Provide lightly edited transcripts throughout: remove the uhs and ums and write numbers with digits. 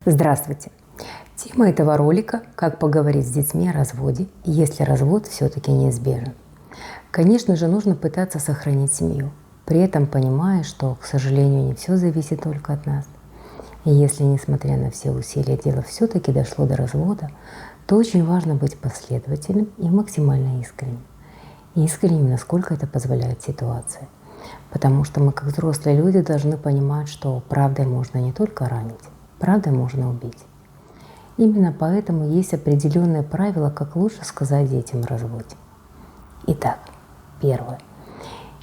Здравствуйте! Тема этого ролика – как поговорить с детьми о разводе, если развод все-таки неизбежен. Конечно же, нужно пытаться сохранить семью, при этом понимая, что, к сожалению, не все зависит только от нас. И если, несмотря на все усилия, дело все-таки дошло до развода, то очень важно быть последовательным и максимально искренним. Искренним, насколько это позволяет ситуация. Потому что мы, как взрослые люди, должны понимать, что правдой можно не только ранить, правдой можно убить. Именно поэтому есть определенные правила, как лучше сказать детям о разводе. Итак, первое.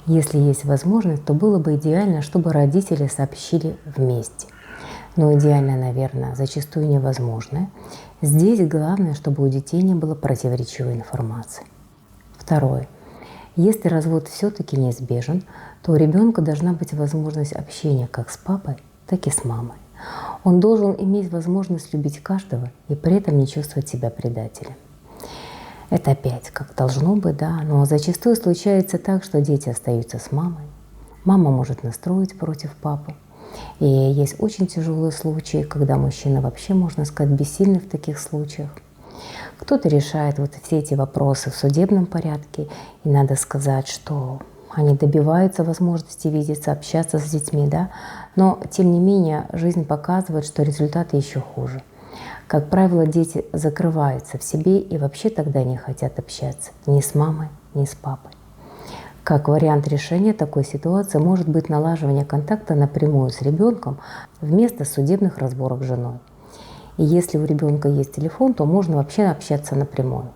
Если есть возможность, то было бы идеально, чтобы родители сообщили вместе. Но идеально, наверное, зачастую невозможно. Здесь главное, чтобы у детей не было противоречивой информации. Второе. Если развод все-таки неизбежен, то у ребенка должна быть возможность общения как с папой, так и с мамой. Он должен иметь возможность любить каждого и при этом не чувствовать себя предателем. Это опять как должно быть, да, но зачастую случается так, что дети остаются с мамой. Мама может настроить против папы. И есть очень тяжелые случаи, когда мужчина вообще, можно сказать, бессильный в таких случаях. Кто-то решает вот все эти вопросы в судебном порядке, и надо сказать, что они добиваются возможности видеться, общаться с детьми, да, но тем не менее жизнь показывает, что результаты еще хуже. Как правило, дети закрываются в себе и вообще тогда не хотят общаться ни с мамой, ни с папой. Как вариант решения такой ситуации может быть налаживание контакта напрямую с ребенком вместо судебных разборок с женой. И если у ребенка есть телефон, то можно вообще общаться напрямую.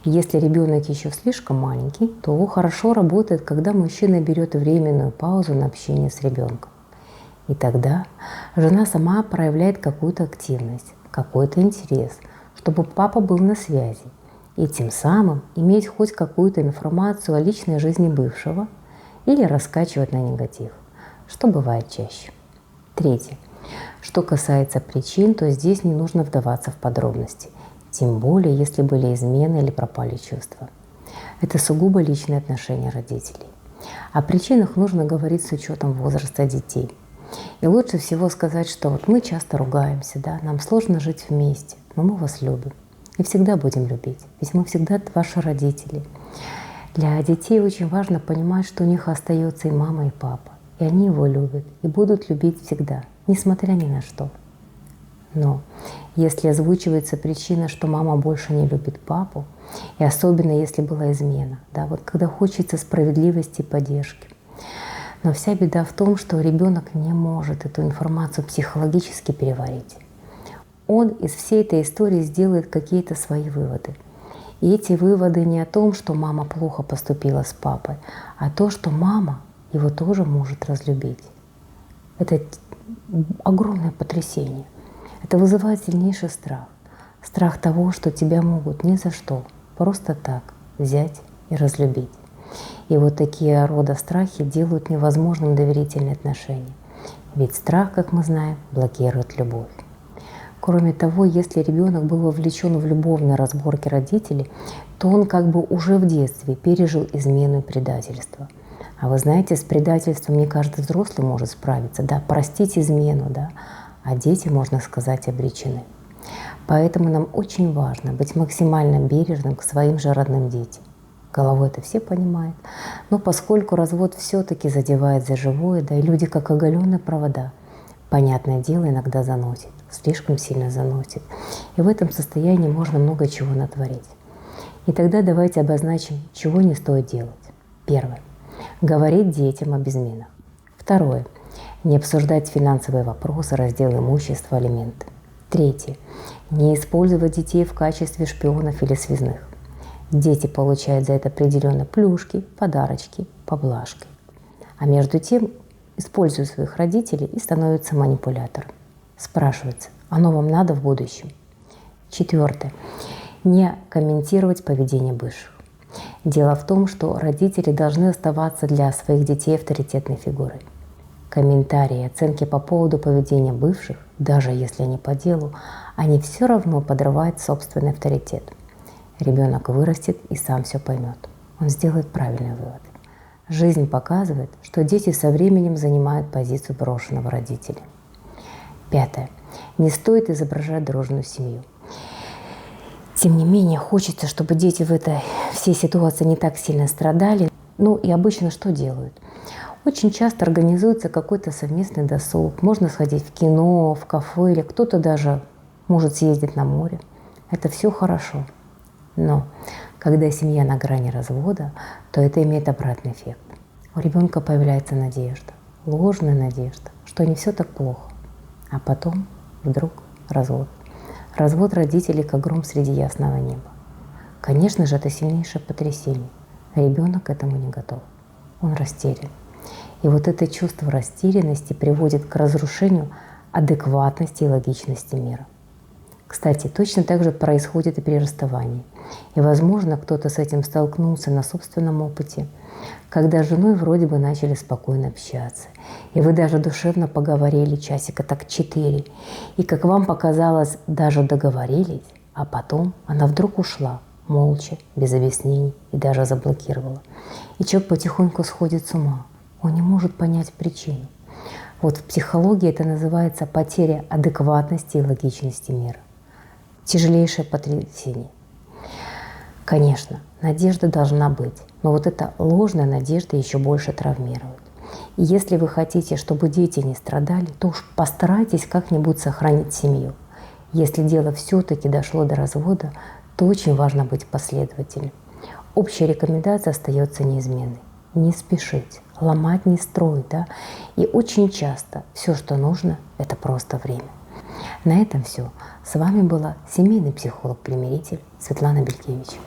Если ребенок еще слишком маленький, то хорошо работает, когда мужчина берет временную паузу на общение с ребенком. И тогда жена сама проявляет какую-то активность, какой-то интерес, чтобы папа был на связи. И тем самым иметь хоть какую-то информацию о личной жизни бывшего или раскачивать на негатив, что бывает чаще. Третье. Что касается причин, то здесь не нужно вдаваться в подробности. Тем более, если были измены или пропали чувства. Это сугубо личные отношения родителей. О причинах нужно говорить с учетом возраста детей. И лучше всего сказать, что вот мы часто ругаемся, да, нам сложно жить вместе, но мы вас любим. И всегда будем любить, ведь мы всегда ваши родители. Для детей очень важно понимать, что у них остается и мама, и папа. И они его любят, и будут любить всегда, несмотря ни на что. Но если озвучивается причина, что мама больше не любит папу, и особенно если была измена, да, вот когда хочется справедливости и поддержки. Но вся беда в том, что ребенок не может эту информацию психологически переварить. Он из всей этой истории сделает какие-то свои выводы. И эти выводы не о том, что мама плохо поступила с папой, а то, что мама его тоже может разлюбить. Это огромное потрясение. Это вызывает сильнейший страх. Страх того, что тебя могут ни за что, просто так взять и разлюбить. И вот такие рода страхи делают невозможным доверительные отношения. Ведь страх, как мы знаем, блокирует любовь. Кроме того, если ребенок был вовлечен в любовные разборки родителей, то он как бы уже в детстве пережил измену и предательство. А вы знаете, с предательством не каждый взрослый может справиться, да, простить измену, да, а дети, можно сказать, обречены. Поэтому нам очень важно быть максимально бережным к своим же родным детям. Головой это все понимают. Но поскольку развод все-таки задевает за живое, да и люди как оголенные провода, понятное дело, иногда заносит, слишком сильно заносит. И в этом состоянии можно много чего натворить. И тогда давайте обозначим, чего не стоит делать. Первое. Говорить детям об изменах. Второе. Не обсуждать финансовые вопросы, раздел имущества, алименты. Третье. Не использовать детей в качестве шпионов или связных. Дети получают за это определенно плюшки, подарочки, поблажки. А между тем используют своих родителей и становятся манипулятором. Спрашивается, оно вам надо в будущем? Четвертое. Не комментировать поведение бывших. Дело в том, что родители должны оставаться для своих детей авторитетной фигурой. Комментарии и оценки по поводу поведения бывших, даже если они по делу, они все равно подрывают собственный авторитет. Ребенок вырастет и сам все поймет. Он сделает правильный вывод. Жизнь показывает, что дети со временем занимают позицию брошенного родителя. Пятое. Не стоит изображать дружную семью. Тем не менее, хочется, чтобы дети в этой всей ситуации не так сильно страдали. Ну и обычно что делают? Очень часто организуется какой-то совместный досуг. Можно сходить в кино, в кафе, или кто-то даже может съездить на море. Это все хорошо. Но когда семья на грани развода, то это имеет обратный эффект. У ребенка появляется надежда, ложная надежда, что не все так плохо. А потом вдруг развод. Развод родителей как гром среди ясного неба. Конечно же, это сильнейшее потрясение. Ребенок к этому не готов. Он растерян. И вот это чувство растерянности приводит к разрушению адекватности и логичности мира. Кстати, точно так же происходит и при расставании. И, возможно, кто-то с этим столкнулся на собственном опыте, когда с женой вроде бы начали спокойно общаться, и вы даже душевно поговорили часика так 4, и, как вам показалось, даже договорились, а потом она вдруг ушла, молча, без объяснений, и даже заблокировала. И человек потихоньку сходит с ума. Он не может понять причину. Вот в психологии это называется потеря адекватности и логичности мира. Тяжелейшее потрясение. Конечно, надежда должна быть, но вот эта ложная надежда еще больше травмирует. И если вы хотите, чтобы дети не страдали, то уж постарайтесь как-нибудь сохранить семью. Если дело все-таки дошло до развода, то очень важно быть последовательным. Общая рекомендация остается неизменной. Не спешить, ломать не строить, да? И очень часто все, что нужно, это просто время. На этом все. С вами была семейный психолог-примиритель Светлана Белькевич.